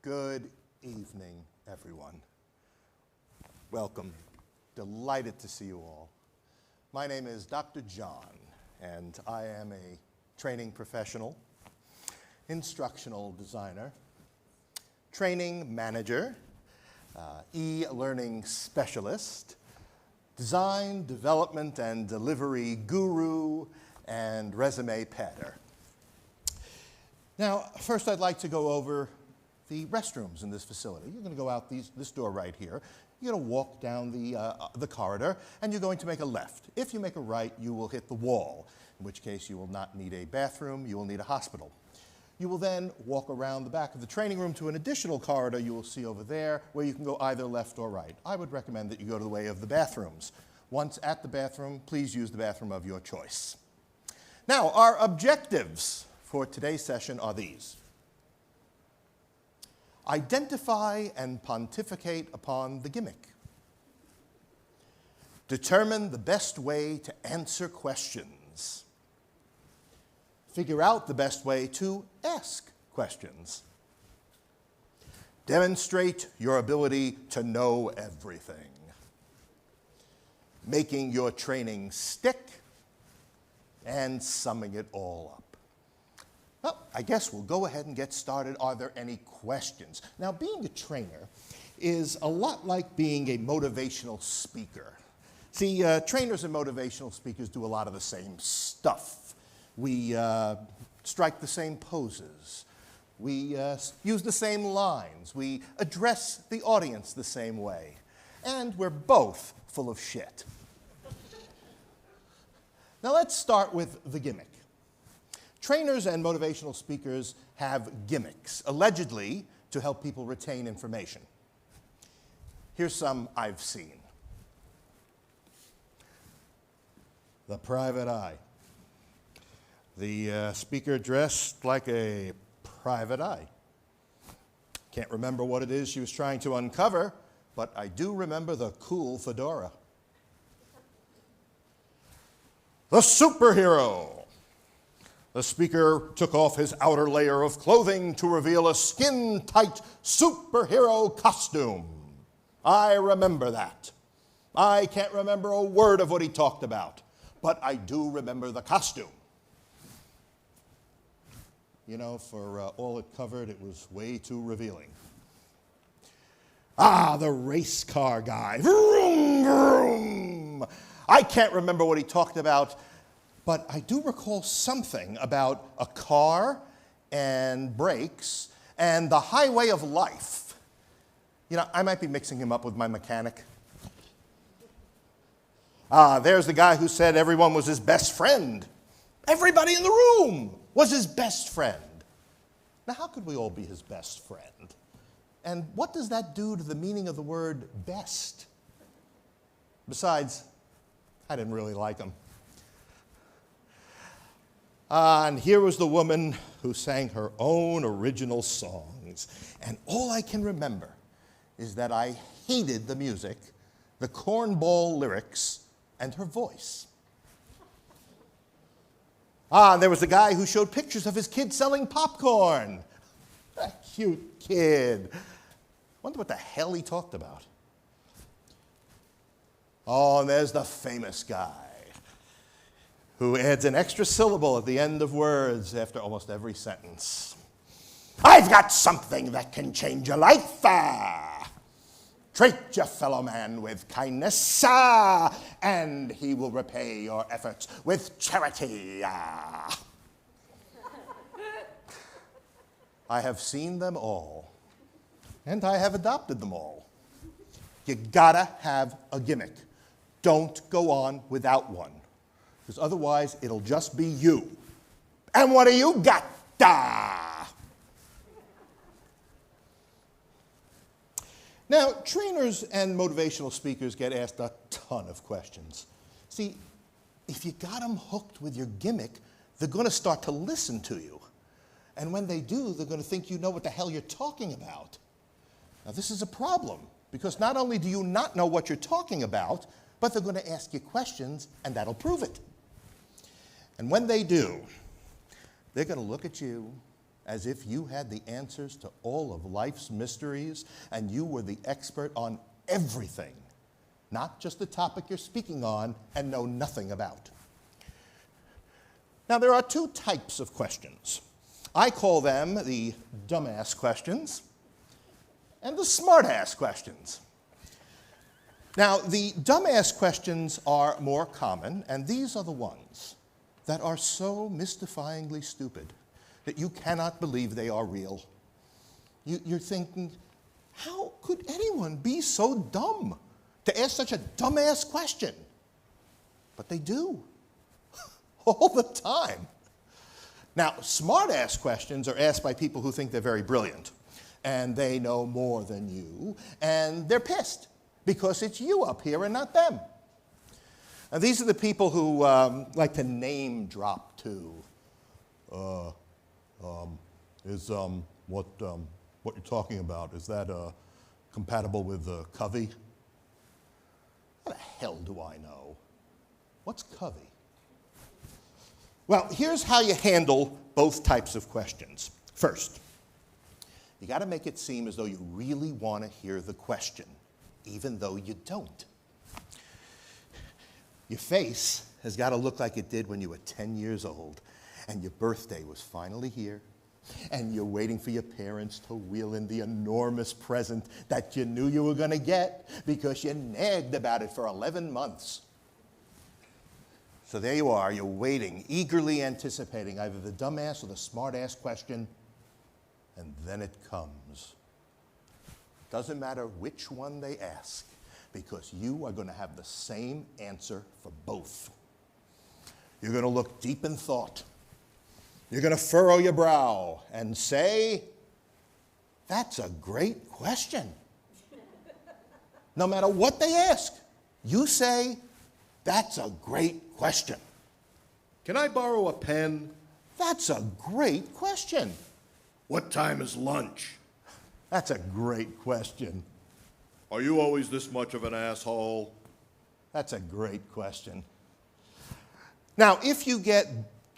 Good evening, everyone. Welcome. Delighted to see you all. My name is Dr. John, and I am a training professional, instructional designer, training manager, e-learning specialist, design, development, and delivery guru, and resume padder. Now, first I'd like to go over the restrooms in this facility. You're going to go out this door right here. You're going to walk down the corridor, and you're going to make a left. If you make a right, you will hit the wall, in which case you will not need a bathroom, you will need a hospital. You will then walk around the back of the training room to an additional corridor you will see over there, where you can go either left or right. I would recommend that you go to the way of the bathrooms. Once at the bathroom, please use the bathroom of your choice. Now, our objectives for today's session are these. Identify and pontificate upon the gimmick. Determine the best way to answer questions. Figure out the best way to ask questions. Demonstrate your ability to know everything. Making your training stick, and summing it all up. Well, I guess we'll go ahead and get started. Are there any questions? Now, being a trainer is a lot like being a motivational speaker. See, trainers and motivational speakers do a lot of the same stuff. We strike the same poses. We use the same lines. We address the audience the same way. And we're both full of shit. Now, let's start with the gimmick. Trainers and motivational speakers have gimmicks, allegedly to help people retain information. Here's some I've seen. The private eye. The speaker dressed like a private eye. Can't remember what it is she was trying to uncover, but I do remember the cool fedora. The superhero. The speaker took off his outer layer of clothing to reveal a skin-tight superhero costume. I remember that. I can't remember a word of what he talked about, but I do remember the costume. You know, for all it covered, it was way too revealing. Ah, the race car guy. Vroom, vroom. I can't remember what he talked about, but I do recall something about a car and brakes and the highway of life. You know, I might be mixing him up with my mechanic. Ah, there's the guy who said everyone was his best friend. Everybody in the room was his best friend. Now, how could we all be his best friend? And what does that do to the meaning of the word best? Besides, I didn't really like him. And here was the woman who sang her own original songs. And all I can remember is that I hated the music, the cornball lyrics, and her voice. And there was the guy who showed pictures of his kid selling popcorn. A cute kid. Wonder what the hell he talked about. Oh, and there's the famous guy who adds an extra syllable at the end of words after almost every sentence. I've got something that can change your life. Treat your fellow man with kindness, and he will repay your efforts with charity. I have seen them all, and I have adopted them all. You gotta have a gimmick. Don't go on without one, because otherwise it'll just be you. And what do you got? Now, trainers and motivational speakers get asked a ton of questions. See, if you got them hooked with your gimmick, they're going to start to listen to you. And when they do, they're going to think you know what the hell you're talking about. Now, this is a problem, because not only do you not know what you're talking about, but they're going to ask you questions, and that'll prove it. And when they do, they're going to look at you, as if you had the answers to all of life's mysteries and you were the expert on everything, not just the topic you're speaking on and know nothing about. Now, there are two types of questions. I call them the dumbass questions and the smartass questions. Now, the dumbass questions are more common, and these are the ones that are so mystifyingly stupid that you cannot believe they are real. You're thinking, how could anyone be so dumb to ask such a dumbass question? But they do, all the time. Now, smart-ass questions are asked by people who think they're very brilliant, and they know more than you, and they're pissed because it's you up here and not them. And these are the people who like to name drop too. What you're talking about, is that compatible with Covey? How the hell do I know? What's Covey? Well, here's how you handle both types of questions. First, you got to make it seem as though you really want to hear the question, even though you don't. Your face has got to look like it did when you were 10 years old and your birthday was finally here, and you're waiting for your parents to wheel in the enormous present that you knew you were going to get because you nagged about it for 11 months. So there you are, you're waiting, eagerly anticipating either the dumbass or the smartass question, and then it comes. Doesn't matter which one they ask, because you are going to have the same answer for both. You're going to look deep in thought. You're going to furrow your brow and say, that's a great question. No matter what they ask, you say, that's a great question. Can I borrow a pen? That's a great question. What time is lunch? That's a great question. Are you always this much of an asshole? That's a great question. Now, if you get,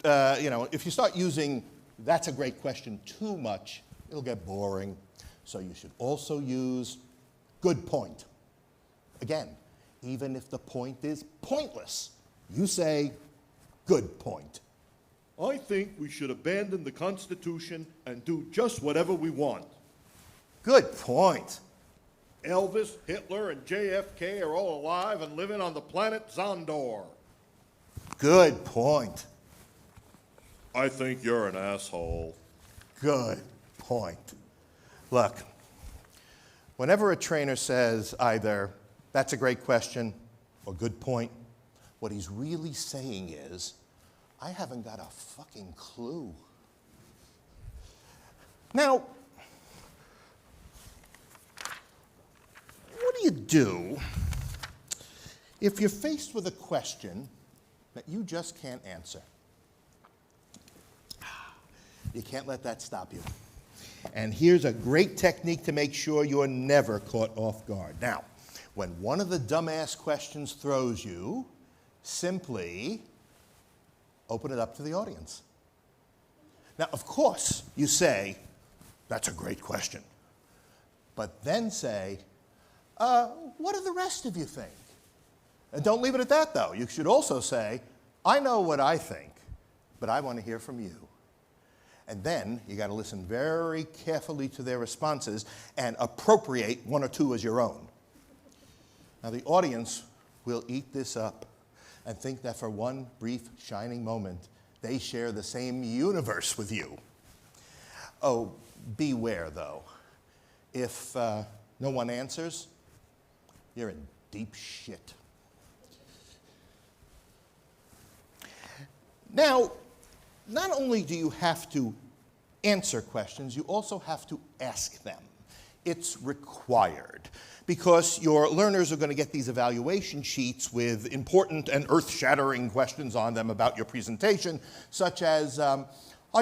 if you start using that's a great question too much, it'll get boring. So you should also use good point. Again, even if the point is pointless, you say good point. I think we should abandon the Constitution and do just whatever we want. Good point. Elvis, Hitler, and JFK are all alive and living on the planet Zondor. Good point. I think you're an asshole. Good point. Look, whenever a trainer says either, that's a great question, or good point, what he's really saying is, I haven't got a fucking clue. Now, what do you do if you're faced with a question that you just can't answer? You can't let that stop you. And here's a great technique to make sure you're never caught off guard. Now, when one of the dumbass questions throws you, simply open it up to the audience. Now, of course, you say, that's a great question. But then say, what do the rest of you think? And don't leave it at that, though. You should also say, I know what I think, but I want to hear from you. And then you got to listen very carefully to their responses and appropriate one or two as your own. Now, the audience will eat this up and think that for one brief, shining moment, they share the same universe with you. Oh, beware, though. If no one answers, you're in deep shit. Now, not only do you have to answer questions, you also have to ask them. It's required, because your learners are going to get these evaluation sheets with important and earth-shattering questions on them about your presentation, such as, are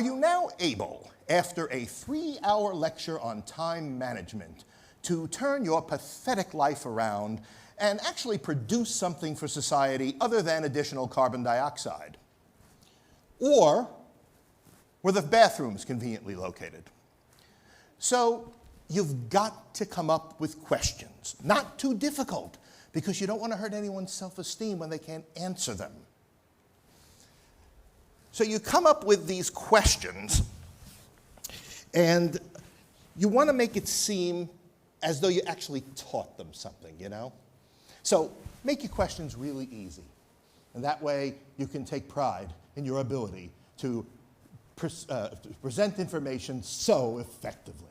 you now able, after a 3-hour lecture on time management, to turn your pathetic life around and actually produce something for society other than additional carbon dioxide? Or, Were the bathrooms conveniently located? So you've got to come up with questions, not too difficult, because you don't want to hurt anyone's self-esteem when they can't answer them. So you come up with these questions, and you want to make it seem as though you actually taught them something, you know? So make your questions really easy, and that way you can take pride in your ability to present information so effectively.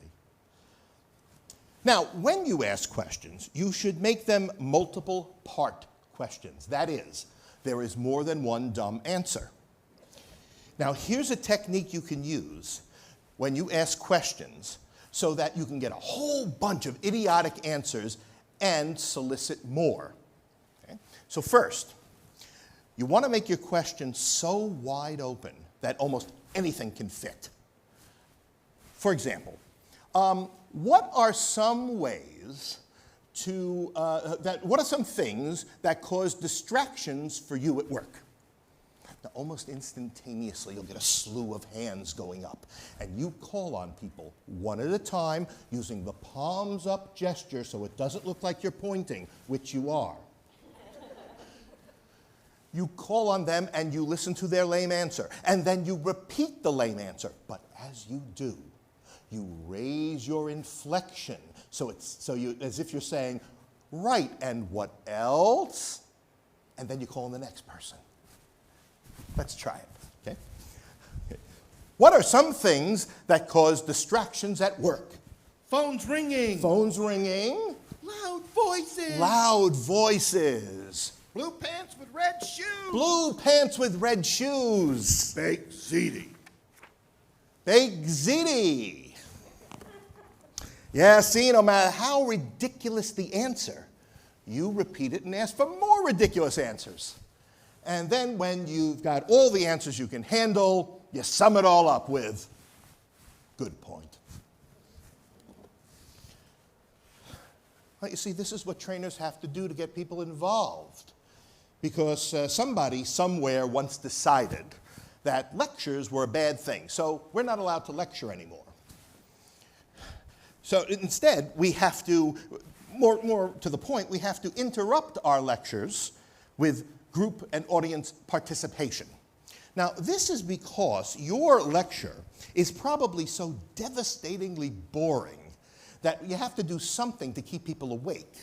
Now, when you ask questions, you should make them multiple part questions. That is, there is more than one dumb answer. Now, here's a technique you can use when you ask questions so that you can get a whole bunch of idiotic answers and solicit more. Okay? So first, you want to make your question so wide open that almost anything can fit. For example, what are some ways to, what are some things that cause distractions for you at work? Now, almost instantaneously, you'll get a slew of hands going up, and you call on people one at a time using the palms up gesture so it doesn't look like you're pointing, which you are. You call on them and you listen to their lame answer, and then you repeat the lame answer. But as you do, you raise your inflection as if you're saying, right, and what else? And then you call on the next person. Let's try it, okay? What are some things that cause distractions at work? Phones ringing. Phones ringing. Loud voices. Loud voices. Blue pants with red shoes. Blue pants with red shoes. Baked ziti. Baked ziti. Yeah, see, no matter how ridiculous the answer, you repeat it and ask for more ridiculous answers. And then when you've got all the answers you can handle, you sum it all up with, good point. Well, you see, this is what trainers have to do to get people involved. Because somebody somewhere once decided that lectures were a bad thing, so we're not allowed to lecture anymore. So instead, we have to, more to the point, we have to interrupt our lectures with group and audience participation. Now, this is because your lecture is probably so devastatingly boring that you have to do something to keep people awake.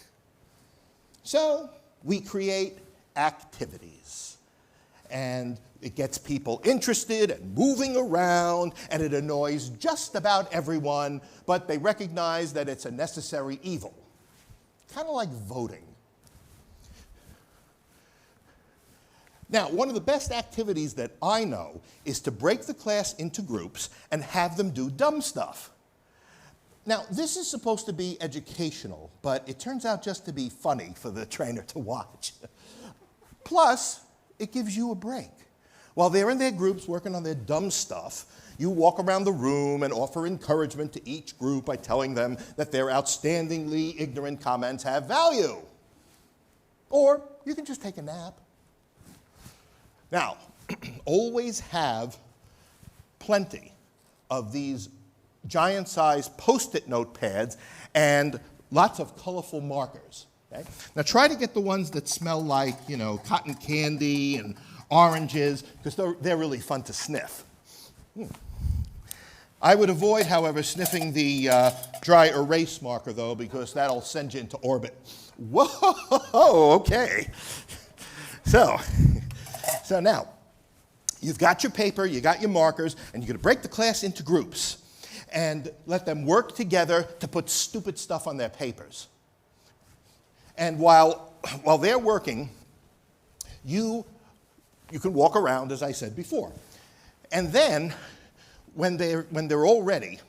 So we create activities, and it gets people interested and moving around, and it annoys just about everyone, but they recognize that it's a necessary evil. Kind of like voting. Now, one of the best activities that I know is to break the class into groups and have them do dumb stuff. Now, this is supposed to be educational, but it turns out just to be funny for the trainer to watch. Plus, it gives you a break. While they're in their groups working on their dumb stuff, you walk around the room and offer encouragement to each group by telling them that their outstandingly ignorant comments have value. Or you can just take a nap. Now, always have plenty of these giant-sized Post-it notepads and lots of colorful markers. Okay? Now, try to get the ones that smell like, you know, cotton candy and oranges, because they're really fun to sniff. I would avoid, however, sniffing the dry erase marker, though, because that'll send you into orbit. Whoa, okay. So now, you've got your paper, you got your markers, and you're going to break the class into groups and let them work together to put stupid stuff on their papers. And while they're working, you can walk around, as I said before. And then, when they're all ready,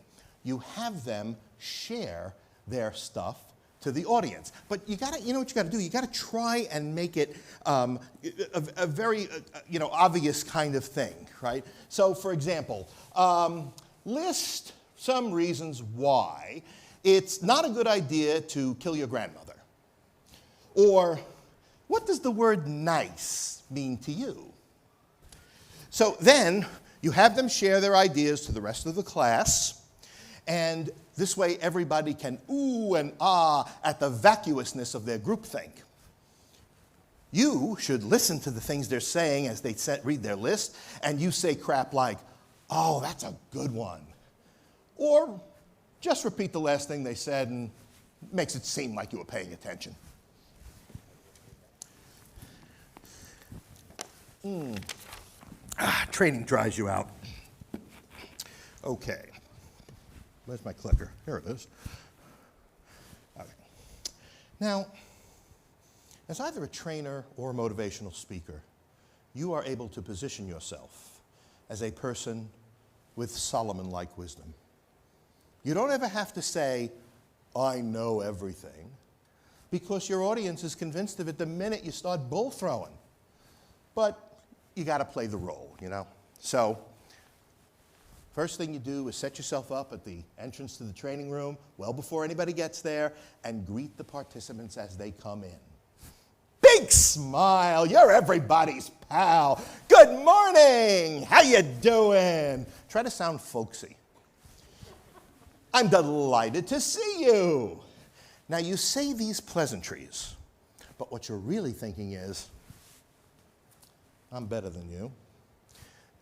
you have them share their stuff to the audience. But you know what you gotta do? You gotta try and make it a very obvious kind of thing, right? So, for example, list some reasons why it's not a good idea to kill your grandmother. Or, what does the word nice mean to you? So then, You have them share their ideas to the rest of the class, and this way everybody can ooh and ah at the vacuousness of their groupthink. You should listen to the things they're saying as they read their list, and you say crap like, oh, that's a good one. Or just repeat the last thing they said and it makes it seem like you were paying attention. Training dries you out. Okay. Where's my clicker? Here it is. All right. Now, as either a trainer or a motivational speaker, you are able to position yourself as a person with Solomon-like wisdom. You don't ever have to say, I know everything, because your audience is convinced of it the minute you start bull throwing. But you got to play the role, you know? So, first thing you do is set yourself up at the entrance to the training room, well before anybody gets there, and greet the participants as they come in. Big smile, you're everybody's pal. Good morning, how you doing? Try to sound folksy. I'm delighted to see you. Now you say these pleasantries, but what you're really thinking is, I'm better than you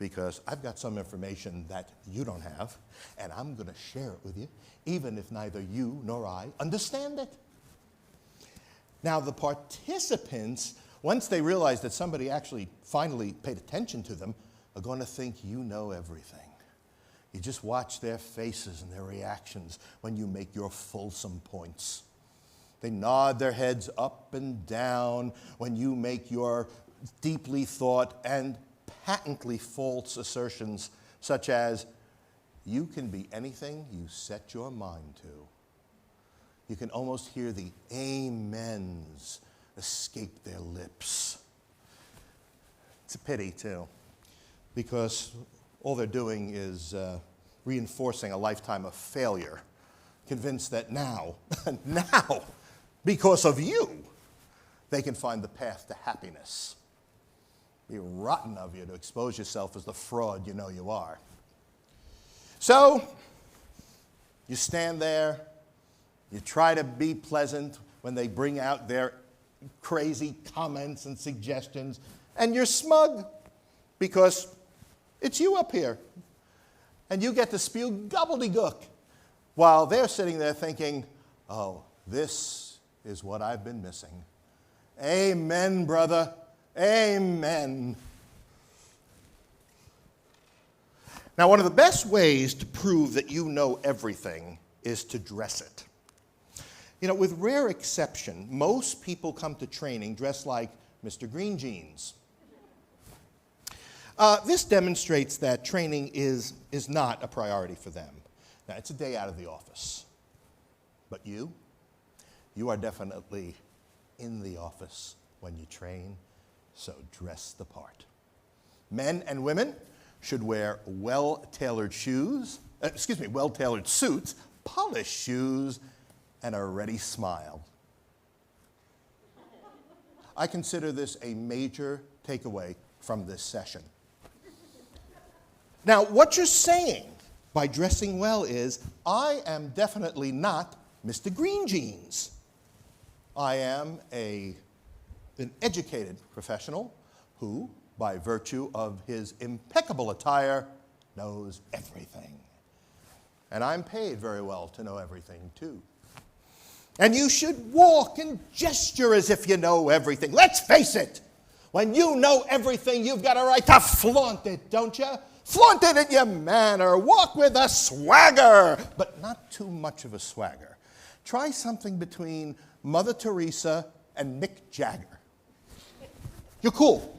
because I've got some information that you don't have, and I'm going to share it with you, even if neither you nor I understand it. Now the participants, once they realize that somebody actually finally paid attention to them, are going to think you know everything. You just watch their faces and their reactions when you make your fulsome points. They nod their heads up and down when you make your deeply thought and patently false assertions, such as, you can be anything you set your mind to. You can almost hear the amens escape their lips. It's a pity, too, because all they're doing is reinforcing a lifetime of failure, convinced that now, because of you, they can find the path to happiness. It'd be rotten of you to expose yourself as the fraud you know you are. So, you stand there, you try to be pleasant when they bring out their crazy comments and suggestions, and you're smug because it's you up here. And you get to spew gobbledygook while they're sitting there thinking, oh, this is what I've been missing. Amen, brother. Amen. Now, one of the best ways to prove that you know everything is to dress it. You know, with rare exception, most people come to training dressed like Mr. Green Jeans. This demonstrates that training is not a priority for them. Now, it's a day out of the office. But you are definitely in the office when you train, so dress the part. Men and women should wear well-tailored suits, polished shoes, and a ready smile. I consider this a major takeaway from this session. Now, what you're saying by dressing well is, I am definitely not Mr. Green Jeans. I am an educated professional who, by virtue of his impeccable attire, knows everything. And I'm paid very well to know everything, too. And you should walk and gesture as if you know everything. Let's face it, when you know everything, you've got a right to flaunt it, don't you? Flaunt it in your manner. Walk with a swagger, but not too much of a swagger. Try something between Mother Teresa and Mick Jagger. You're cool.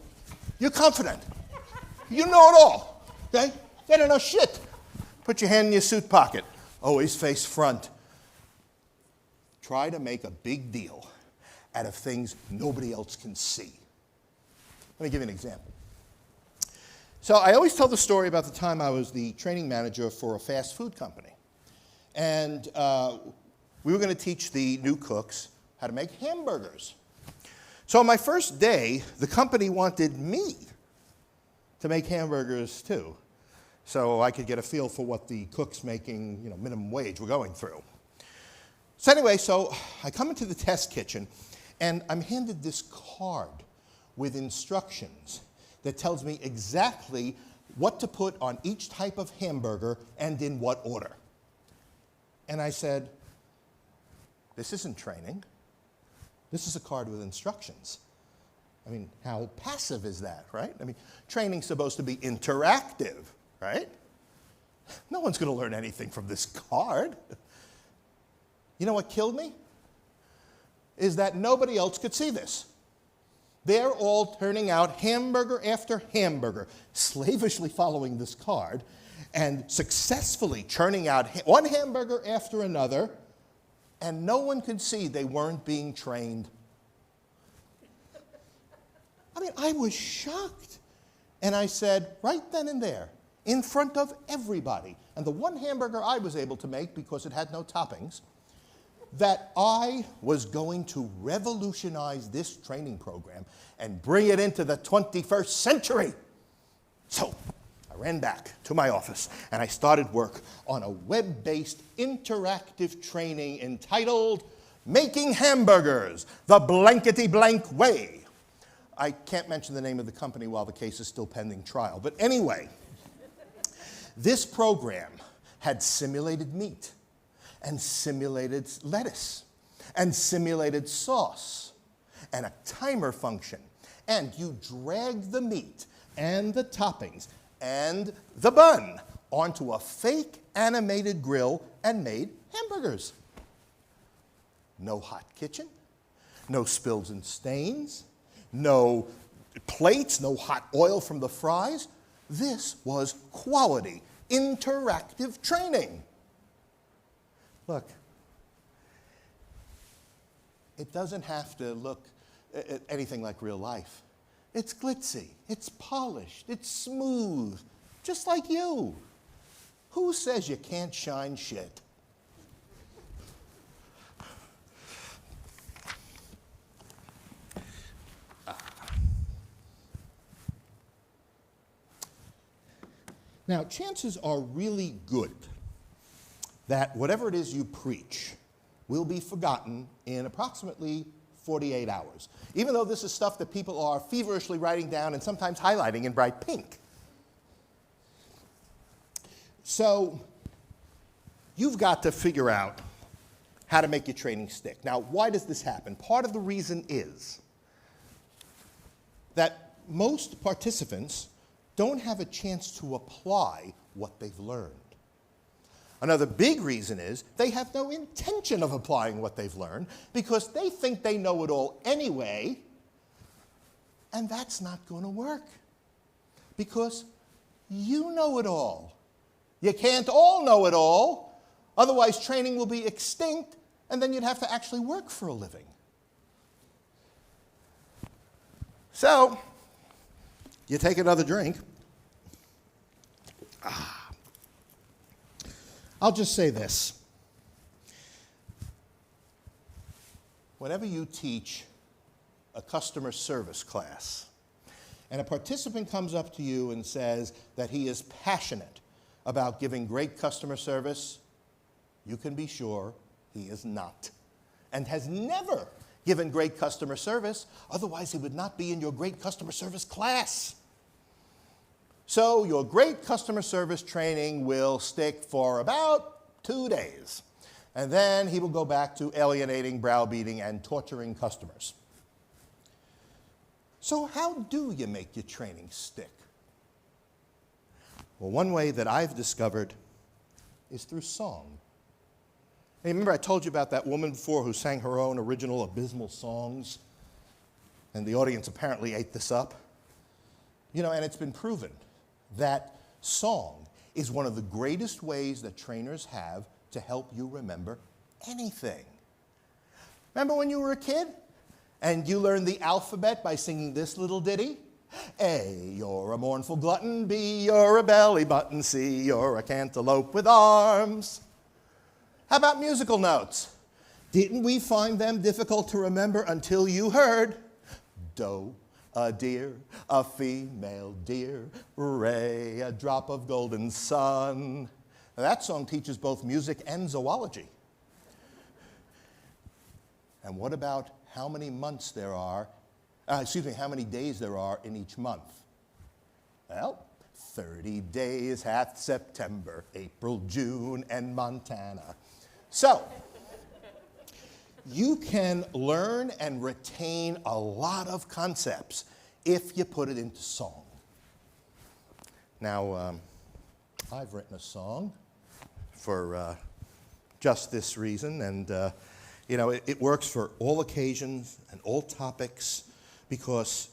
You're confident. You know it all. Okay? They don't know shit. Put your hand in your suit pocket. Always face front. Try to make a big deal out of things nobody else can see. Let me give you an example. So I always tell the story about the time I was the training manager for a fast food company. And we were going to teach the new cooks how to make hamburgers. So on my first day, the company wanted me to make hamburgers too. so I could get a feel for what the cooks making, minimum wage were going through. So anyway, I come into the test kitchen, and I'm handed this card with instructions that tells me exactly what to put on each type of hamburger and in what order. And I said, this isn't training. This is a card with instructions. I mean, how passive is that, right? I mean, training's supposed to be interactive, right? No one's going to learn anything from this card. You know what killed me? Is that nobody else could see this. They're all turning out hamburger after hamburger, slavishly following this card, and successfully churning out one hamburger after another, and no one could see they weren't being trained. I mean, I was shocked. And I said, right then and there, in front of everybody, and the one hamburger I was able to make because it had no toppings, that I was going to revolutionize this training program and bring it into the 21st century. So I ran back to my office and I started work on a web-based interactive training entitled Making Hamburgers the Blankety-Blank Way. I can't mention the name of the company while the case is still pending trial, but anyway, this program had simulated meat, and simulated lettuce, and simulated sauce, and a timer function. And you dragged the meat and the toppings and the bun onto a fake animated grill and made hamburgers. No hot kitchen, no spills and stains, no plates, no hot oil from the fries. This was quality, interactive training. Look, it doesn't have to look anything like real life. It's glitzy, it's polished, it's smooth, just like you. Who says you can't shine shit? Now, chances are really good that whatever it is you preach will be forgotten in approximately 48 hours, even though this is stuff that people are feverishly writing down and sometimes highlighting in bright pink. So you've got to figure out how to make your training stick. Now, why does this happen? Part of the reason is that most participants don't have a chance to apply what they've learned. Another big reason is they have no intention of applying what they've learned because they think they know it all anyway, and that's not going to work because you know it all. You can't all know it all, otherwise training will be extinct, and then you'd have to actually work for a living. So, you take another drink. I'll just say this. Whenever you teach a customer service class, and a participant comes up to you and says that he is passionate about giving great customer service, you can be sure he is not, and has never given great customer service, otherwise he would not be in your great customer service class. So your great customer service training will stick for about 2 days. And then he will go back to alienating, browbeating, and torturing customers. So how do you make your training stick? Well, one way that I've discovered is through song. Hey, remember I told you about that woman before who sang her own original abysmal songs? And the audience apparently ate this up. You know, and it's been proven that song is one of the greatest ways that trainers have to help you remember anything. Remember when you were a kid and you learned the alphabet by singing this little ditty? A, you're a mournful glutton. B, you're a belly button. C, you're a cantaloupe with arms. How about musical notes? Didn't we find them difficult to remember until you heard do, A deer, a female deer, Ray, a drop of golden sun. Now, that song teaches both music and zoology. And what about how many months there are, how many days there are in each month? Well, 30 days hath September, April, June, and Montana. So, you can learn and retain a lot of concepts if you put it into song. Now, I've written a song for just this reason, and it works for all occasions and all topics because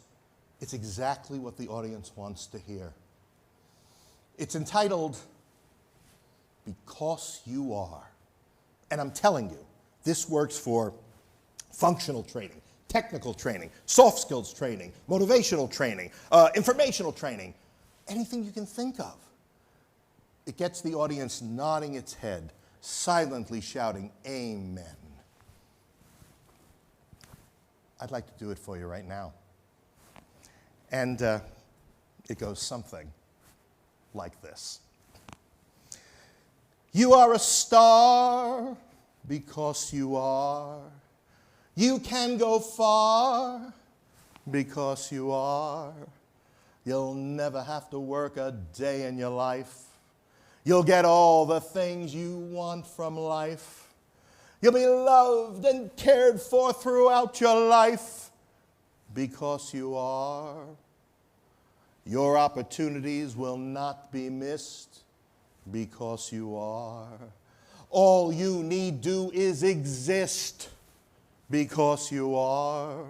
it's exactly what the audience wants to hear. It's entitled, Because You Are. And I'm telling you, this works for functional training, technical training, soft skills training, motivational training, informational training, anything you can think of. It gets the audience nodding its head, silently shouting, Amen. I'd like to do it for you right now. And it goes something like this. You are a star because you are. You can go far because you are. You'll never have to work a day in your life. You'll get all the things you want from life. You'll be loved and cared for throughout your life because you are. Your opportunities will not be missed because you are. All you need do is exist because you are.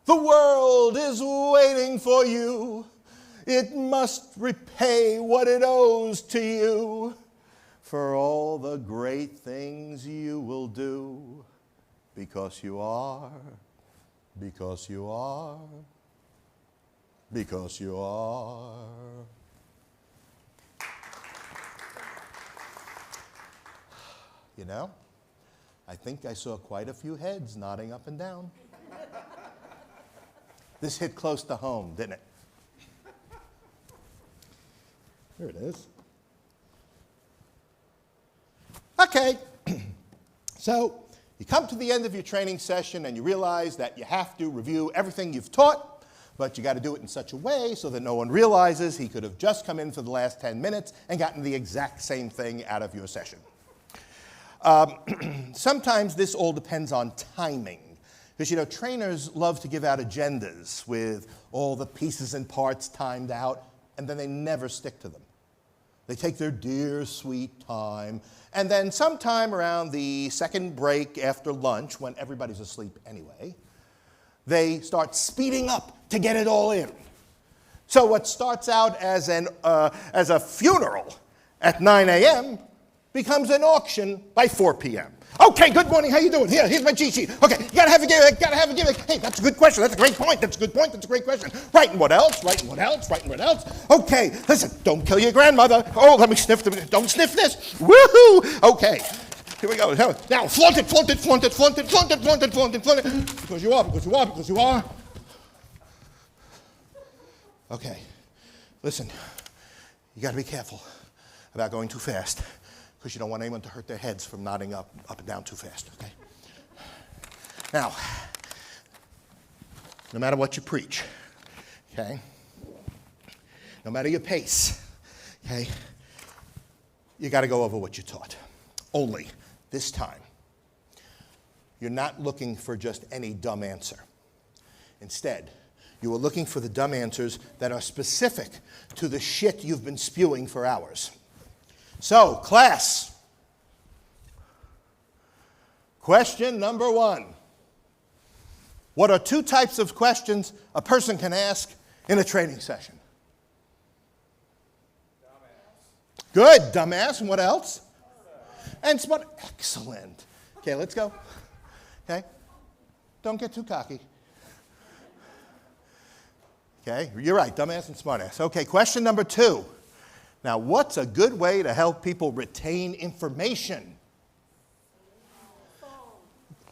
The world is waiting for you. It must repay what it owes to you for all the great things you will do because you are, because you are, because you are. You know, I think I saw quite a few heads nodding up and down. This hit close to home, didn't it? Here it is. Okay, so you come to the end of your training session and you realize that you have to review everything you've taught, but you got to do it in such a way so that no one realizes he could have just come in for the last 10 minutes and gotten the exact same thing out of your session. Sometimes this all depends on timing. Because, trainers love to give out agendas with all the pieces and parts timed out, and then they never stick to them. They take their dear, sweet time, and then sometime around the second break after lunch, when everybody's asleep anyway, they start speeding up to get it all in. So what starts out as a funeral at 9 a.m. becomes an auction by 4 p.m. Okay, good morning, how you doing? Here's my cheat sheet. Okay, you gotta have a gimmick, Hey, that's a good question, that's a great point, that's a great question. Right, and what else? Okay, listen, don't kill your grandmother. Oh, let me sniff, don't sniff this. Woohoo! Okay, here we go. Now, flaunt it. Because you are. Okay, listen, you gotta be careful about going too fast, because you don't want anyone to hurt their heads from nodding up and down too fast, okay? Now, no matter what you preach, okay? No matter your pace, okay? You got to go over what you taught. Only, this time, you're not looking for just any dumb answer. Instead, you are looking for the dumb answers that are specific to the shit you've been spewing for hours. So, class, question number 1. What are 2 types of questions a person can ask in a training session? Dumbass. Good, dumbass, and what else? And smart. Excellent. Okay, let's go. Okay, don't get too cocky. Okay, you're right, dumbass and smartass. Okay, question number 2. Now, what's a good way to help people retain information?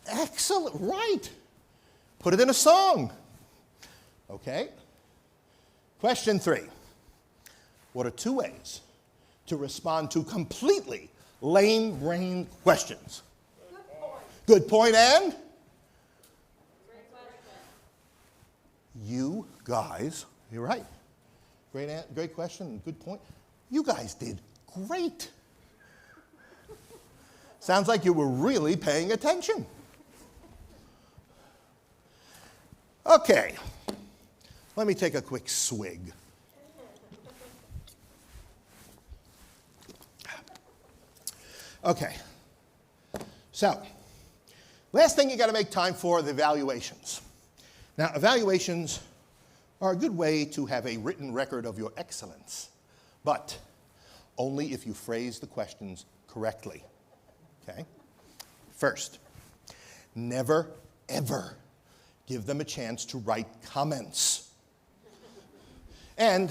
Excellent, right. Put it in a song. Okay? Question 3. What are 2 ways to respond to completely lame-brained questions? Good point, and? Great question. You guys, you're right. Great question and good point. You guys did great. Sounds like you were really paying attention. Okay, let me take a quick swig. Okay, so last thing you got to make time for are the evaluations. Now, evaluations are a good way to have a written record of your excellence, but only if you phrase the questions correctly. Okay? First, never, ever give them a chance to write comments. And,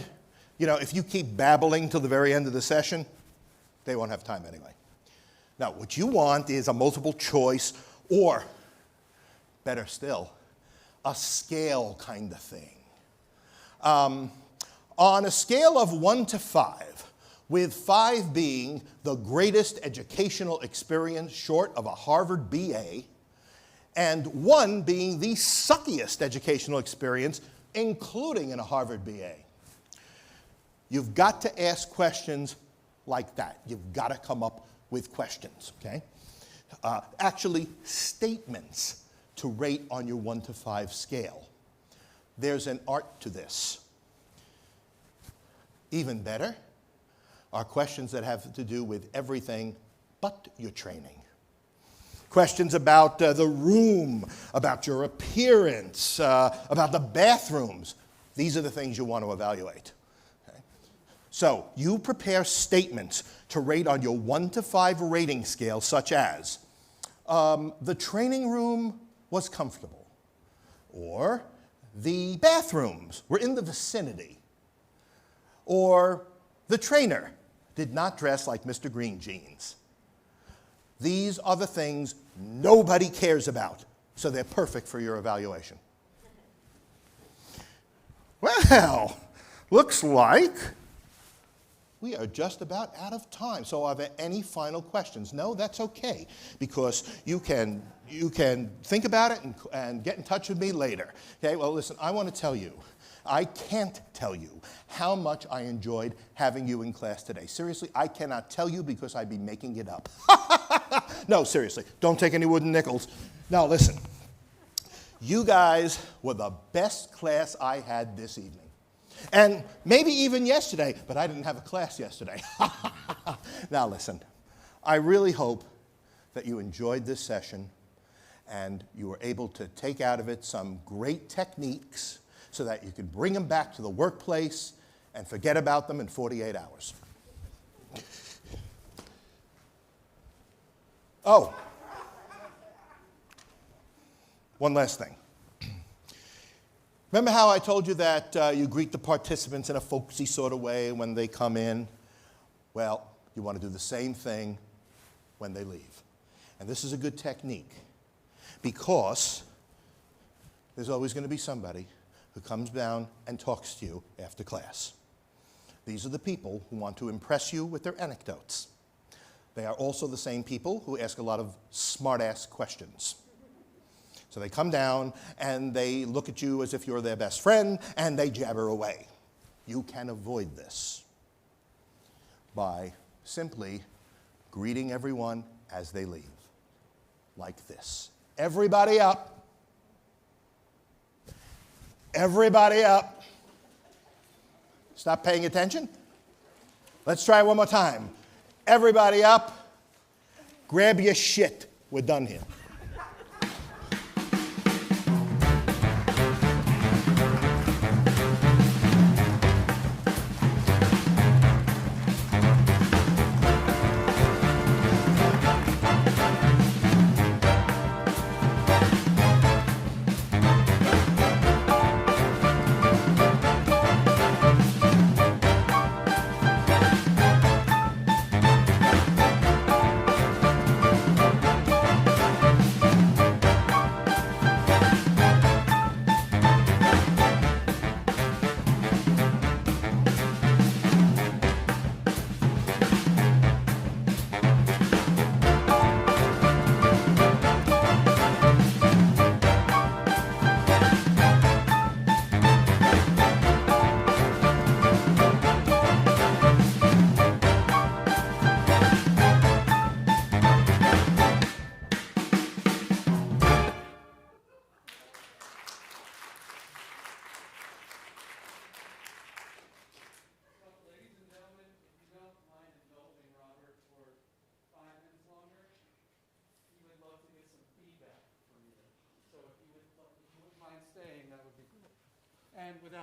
you know, if you keep babbling till the very end of the session, they won't have time anyway. Now, what you want is a multiple choice or, better still, a scale kind of thing. On a scale of 1 to 5, with 5 being the greatest educational experience short of a Harvard BA, and 1 being the suckiest educational experience, including in a Harvard BA. You've got to ask questions like that. You've got to come up with questions, okay? Actually, statements to rate on your 1 to 5 scale. There's an art to this. Even better are questions that have to do with everything but your training. Questions about the room, about your appearance, about the bathrooms. These are the things you want to evaluate. Okay? So you prepare statements to rate on your 1 to 5 rating scale, such as, the training room was comfortable, or the bathrooms were in the vicinity, or the trainer did not dress like Mr. Green Jeans. These are the things nobody cares about, so they're perfect for your evaluation. Well, looks like we are just about out of time. So are there any final questions? No, that's okay, because you can think about it and get in touch with me later. Okay, well, listen, I want to tell you, I can't tell you how much I enjoyed having you in class today. Seriously, I cannot tell you because I'd be making it up. No, seriously, don't take any wooden nickels. Now, listen, you guys were the best class I had this evening. And maybe even yesterday, but I didn't have a class yesterday. Now, listen, I really hope that you enjoyed this session and you were able to take out of it some great techniques so that you can bring them back to the workplace and forget about them in 48 hours. Oh, one last thing. Remember how I told you that you greet the participants in a folksy sort of way when they come in? Well, you want to do the same thing when they leave. And this is a good technique because there's always going to be somebody who comes down and talks to you after class. These are the people who want to impress you with their anecdotes. They are also the same people who ask a lot of smart-ass questions. So they come down and they look at you as if you're their best friend and they jabber away. You can avoid this by simply greeting everyone as they leave, like this. Everybody up. Everybody up. Stop paying attention. Let's try one more time. Everybody up. Grab your shit. We're done here. saying, that would be great. And without